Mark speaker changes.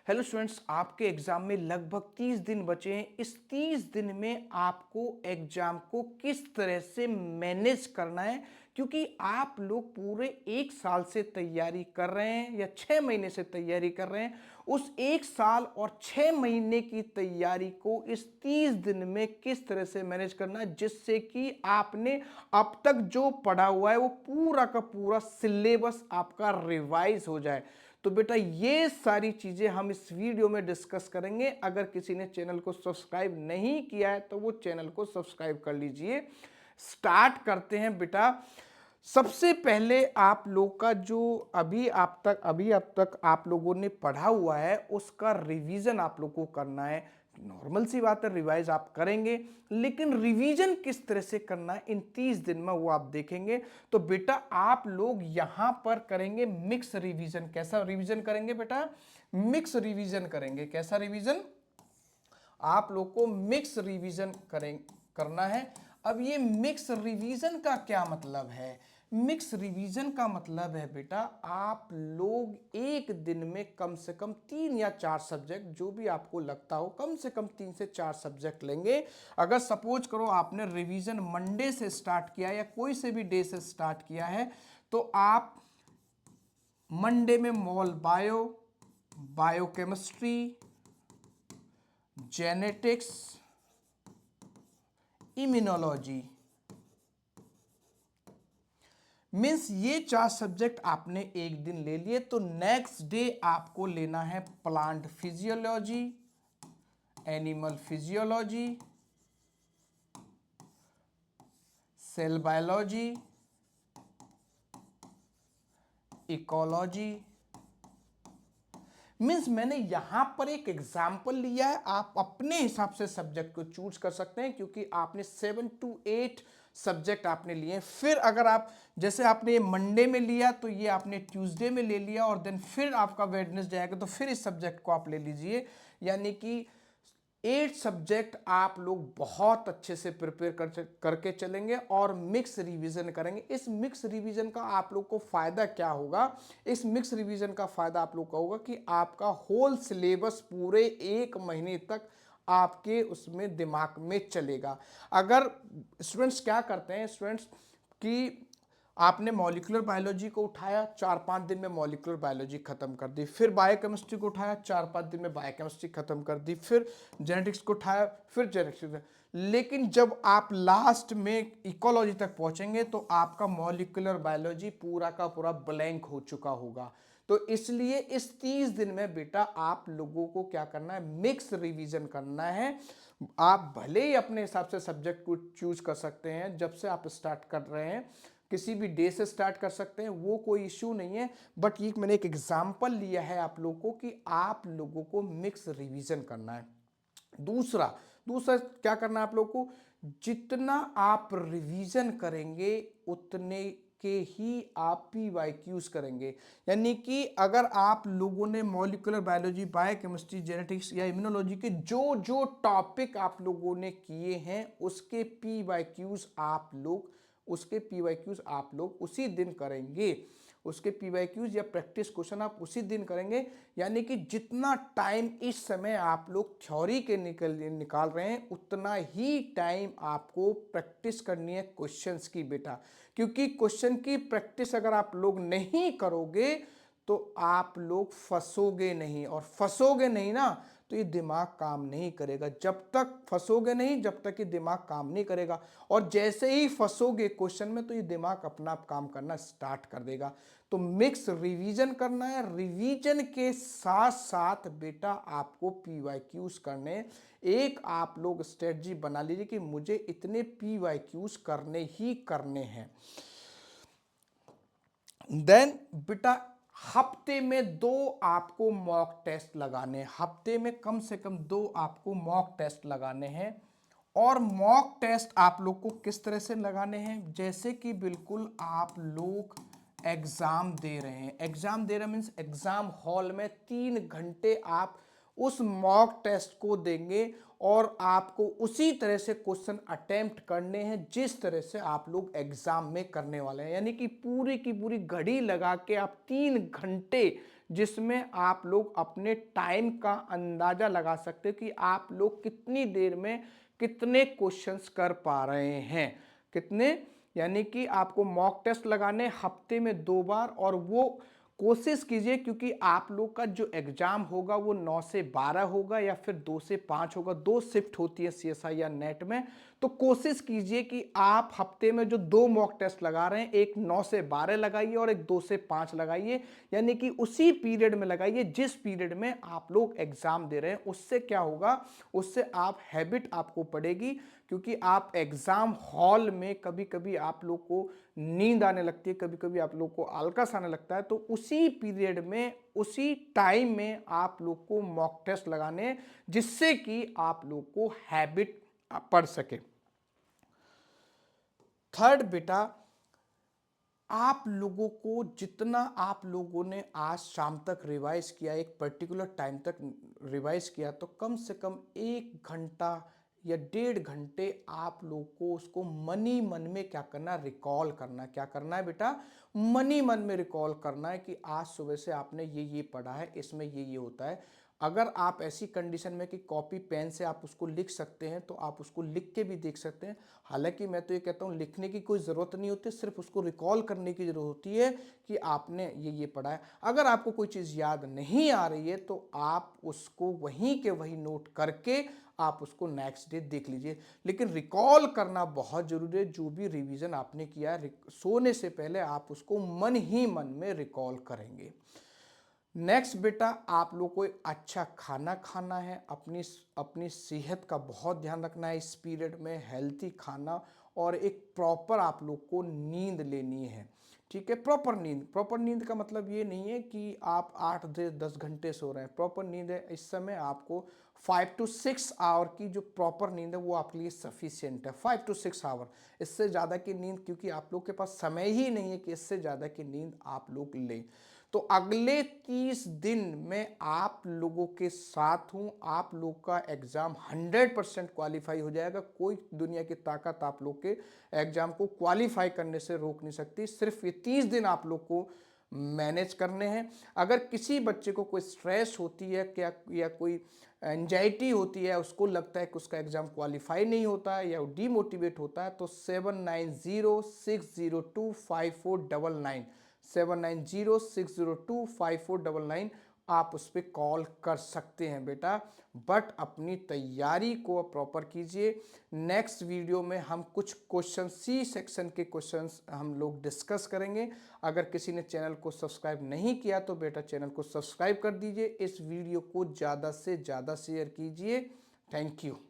Speaker 1: Hello students, आपके exam में लगभग 30 दिन बचे हैं। इस 30 दिन में आपको एग्जाम को किस तरह से मैनेज करना है, क्योंकि आप लोग पूरे एक साल से तैयारी कर रहे हैं या 6 महीने से तैयारी कर रहे हैं। उस एक साल और 6 महीने की तैयारी को इस 30 दिन में किस तरह से मैनेज करना है, जिससे कि आपने अब तक जो पढ़ा हुआ है वो पूरा का पूरा सिलेबस आपका रिवाइज हो जाए। तो बेटा ये सारी चीजें हम इस वीडियो में डिस्कस करेंगे। अगर किसी ने चैनल को सब्सक्राइब नहीं किया है तो वो चैनल को सब्सक्राइब कर लीजिए। स्टार्ट करते हैं बेटा। सबसे पहले आप लोग का जो अभी अब तक आप लोगों ने पढ़ा हुआ है उसका रिवीजन आप लोग को करना है। नॉर्मल सी बात है, रिवाइज आप करेंगे, लेकिन रिवीजन किस तरह से करना है इन 30 दिन में वो आप देखेंगे। तो बेटा आप लोग यहां पर करेंगे मिक्स रिवीजन। कैसा रिवीजन करेंगे बेटा? मिक्स रिवीजन करेंगे। कैसा रिवीजन? आप लोग को मिक्स रिवीजन करना है। अब ये मिक्स रिवीजन का क्या मतलब है? मिक्स रिवीजन का मतलब है बेटा आप लोग एक दिन में कम से कम 3 या 4 सब्जेक्ट, जो भी आपको लगता हो, कम से कम 3 से 4 सब्जेक्ट लेंगे। अगर सपोज करो आपने रिवीजन मंडे से स्टार्ट किया या कोई से भी डे से स्टार्ट किया है, तो आप मंडे में mol bio, biochemistry, genetics, immunology, means ये 4 सब्जेक्ट आपने एक दिन ले लिए। तो नेक्स्ट डे आपको लेना है plant physiology, animal physiology, cell biology, ecology. Means मैंने यहां पर एक एग्जाम्पल लिया है, आप अपने हिसाब से सब्जेक्ट को चूज कर सकते हैं, क्योंकि आपने 7 to 8 सब्जेक्ट आपने लिए। फिर अगर आप जैसे आपने ये मंडे में लिया तो ये आपने ट्यूसडे में ले लिया, और देन फिर आपका वेडनेसडे आएगा तो फिर इस सब्जेक्ट को आप ले लीजिए। यानी कि 8 सब्जेक्ट आप लोग बहुत अच्छे से प्रिपेयर करके चलेंगे और मिक्स रिवीजन करेंगे। इस मिक्स रिवीजन का आप लोग को फायदा क्या होगा? इस मिक्स रिवीजन का फायदा आप लोग का होगा कि आपका होल सिलेबस पूरे एक महीने तक आपके उसमें दिमाग में चलेगा। अगर स्टूडेंट्स क्या करते हैं, स्टूडेंट्स की आपने मॉलिक्यूलर बायोलॉजी को उठाया, 4-5 दिन में मॉलिक्यूलर बायोलॉजी खत्म कर दी, फिर बायोकेमिस्ट्री को उठाया, 4-5 दिन में बायोकेमिस्ट्री खत्म कर दी, फिर जेनेटिक्स को उठाया, फिर जेनेटिक्स। लेकिन जब आप लास्ट में इकोलॉजी तक पहुंचेंगे तो आपका मॉलिक्यूलर बायोलॉजी पूरा का पूरा ब्लैंक हो चुका होगा। तो इसलिए इस 30 दिन में बेटा आप लोगों को क्या करना है? मिक्स रिवीजन करना है। आप भले ही अपने हिसाब से सब्जेक्ट को चूज कर सकते हैं, जब से आप स्टार्ट कर रहे हैं किसी भी डे से स्टार्ट कर सकते हैं, वो कोई इश्यू नहीं है। बट ये मैंने एक एग्जांपल लिया है आप लोगों को कि आप लोगों को मिक्स रिवीजन करना है। दूसरा दूसरा क्या करना है आप लोगों को? जितना आप रिवीजन करेंगे उतने के ही आप PYQs करेंगे। यानी कि अगर आप लोगों ने मॉलिक्यूलर बायोलॉजी, बायोकेमिस्ट्री, जेनेटिक्स या इम्यूनोलॉजी के जो जो टॉपिक आप लोगों ने किए हैं उसके PYQs आप लोग उसी दिन करेंगे। उसके PYQs या प्रैक्टिस क्वेश्चन आप उसी दिन करेंगे। यानी कि जितना टाइम इस समय आप लोग थ्योरी के निकाल रहे हैं, उतना ही टाइम आपको प्रैक्टिस करनी है क्वेश्चंस की बेटा। क्योंकि क्वेश्चन की प्रैक्टिस अगर आप लोग नहीं करोगे तो आप लोग फंसोगे नहीं, और फंसोगे नहीं ना तो ये दिमाग काम नहीं करेगा। जब तक फंसोगे नहीं, जब तक ये दिमाग काम नहीं करेगा। और जैसे ही फंसोगे क्वेश्चन में तो ये दिमाग अपना आप काम करना स्टार्ट कर देगा। तो मिक्स रिवीजन करना है। रिवीजन के साथ साथ बेटा आपको PYQs करने। एक आप लोग स्ट्रेटजी बना लीजिए कि मुझे इतने PYQs करने ही करने हैं। देन बेटा हफ्ते में 2 आपको मॉक टेस्ट लगाने हैं। हफ्ते में कम से कम 2 आपको मॉक टेस्ट लगाने हैं। और मॉक टेस्ट आप लोग को किस तरह से लगाने हैं? जैसे कि बिल्कुल आप लोग एग्जाम दे रहे हैं। एग्जाम दे रहे मीन्स एग्जाम हॉल में 3 घंटे आप उस मॉक टेस्ट को देंगे और आपको उसी तरह से क्वेश्चन अटेम्प्ट करने हैं जिस तरह से आप लोग एग्जाम में करने वाले हैं। यानी कि पूरी की पूरी घड़ी लगा के आप 3 घंटे जिसमें आप लोग अपने टाइम का अंदाज़ा लगा सकते हो कि आप लोग कितनी देर में कितने क्वेश्चंस कर पा रहे हैं। कितने, यानी कि आपको मॉक टेस्ट लगाने हफ्ते में 2 बार, और वो कोशिश कीजिए क्योंकि आप लोग का जो एग्जाम होगा वो 9 से 12 होगा या फिर 2 से 5 होगा। 2 शिफ्ट होती है सीएसआई या नेट में। तो कोशिश कीजिए कि आप हफ्ते में जो 2 मॉक टेस्ट लगा रहे हैं, एक 9 से 12 लगाइए और एक 2 से 5 लगाइए, यानी कि उसी पीरियड में लगाइए जिस पीरियड में आप लोग एग्जाम दे रहे हैं। उससे क्या होगा, उससे आप हैबिट आपको पड़ेगी, क्योंकि आप एग्जाम हॉल में कभी कभी आप लोग को नींद आने लगती है, कभी कभी आप लोग को आलस आने लगता है। तो उसी पीरियड में, उसी टाइम में आप लोग को मॉक टेस्ट लगाने, जिससे कि आप लोग को हैबिट पड़ सके। थर्ड बेटा, आप लोगों को जितना आप लोगों ने आज शाम तक रिवाइज किया, एक पर्टिकुलर टाइम तक रिवाइज किया, तो कम से कम 1 घंटा या 1.5 घंटे आप लोग को उसको मन ही मन में क्या करना, रिकॉल करना। क्या करना है बेटा, मन ही मन में रिकॉल करना है कि आज सुबह से आपने ये पढ़ा है, इसमें ये होता है। अगर आप ऐसी कंडीशन में कि कॉपी पेन से आप उसको लिख सकते हैं तो आप उसको लिख के भी देख सकते हैं। हालांकि मैं तो ये कहता हूँ लिखने की कोई ज़रूरत नहीं होती, सिर्फ उसको रिकॉल करने की ज़रूरत होती है कि आपने ये पढ़ा है। अगर आपको कोई चीज़ याद नहीं आ रही है तो आप उसको वहीं के वहीं नोट करके आप उसको नेक्स्ट डे देख लीजिए। लेकिन रिकॉल करना बहुत ज़रूरी है। जो भी रिवीजन आपने किया है, सोने से पहले आप उसको मन ही मन में रिकॉल करेंगे। नेक्स्ट बेटा, आप लोग को एक अच्छा खाना खाना है, अपनी सेहत का बहुत ध्यान रखना है इस पीरियड में, हेल्थी खाना, और एक प्रॉपर आप लोग को नींद लेनी है। ठीक है, प्रॉपर नींद। प्रॉपर नींद का मतलब ये नहीं है कि आप 8 से 10 घंटे सो रहे हैं। प्रॉपर नींद है इस समय आपको 5 to 6 आवर की जो प्रॉपर नींद है वो आपके लिए सफिशियंट है। 5 to 6 आवर, इससे ज़्यादा की नींद, क्योंकि आप लोग के पास समय ही नहीं है कि इससे ज़्यादा की नींद आप लोग लें। तो अगले 30 दिन में आप लोगों के साथ हूं। आप लोग का एग्जाम 100% क्वालिफाई हो जाएगा। कोई दुनिया की ताकत आप लोग के एग्जाम को क्वालिफाई करने से रोक नहीं सकती। सिर्फ ये 30 दिन आप लोग को मैनेज करने हैं। अगर किसी बच्चे को कोई स्ट्रेस होती है क्या, या कोई एंजाइटी होती है, उसको लगता है कि उसका एग्जाम क्वालिफाई नहीं होता है या डीमोटिवेट होता है, तो 7906025499 7906025499 आप उस पर कॉल कर सकते हैं बेटा। बट अपनी तैयारी को प्रॉपर कीजिए। नेक्स्ट वीडियो में हम कुछ क्वेश्चन, सी सेक्शन के क्वेश्चंस हम लोग डिस्कस करेंगे। अगर किसी ने चैनल को सब्सक्राइब नहीं किया तो बेटा चैनल को सब्सक्राइब कर दीजिए। इस वीडियो को ज़्यादा से ज़्यादा शेयर कीजिए। Thank you.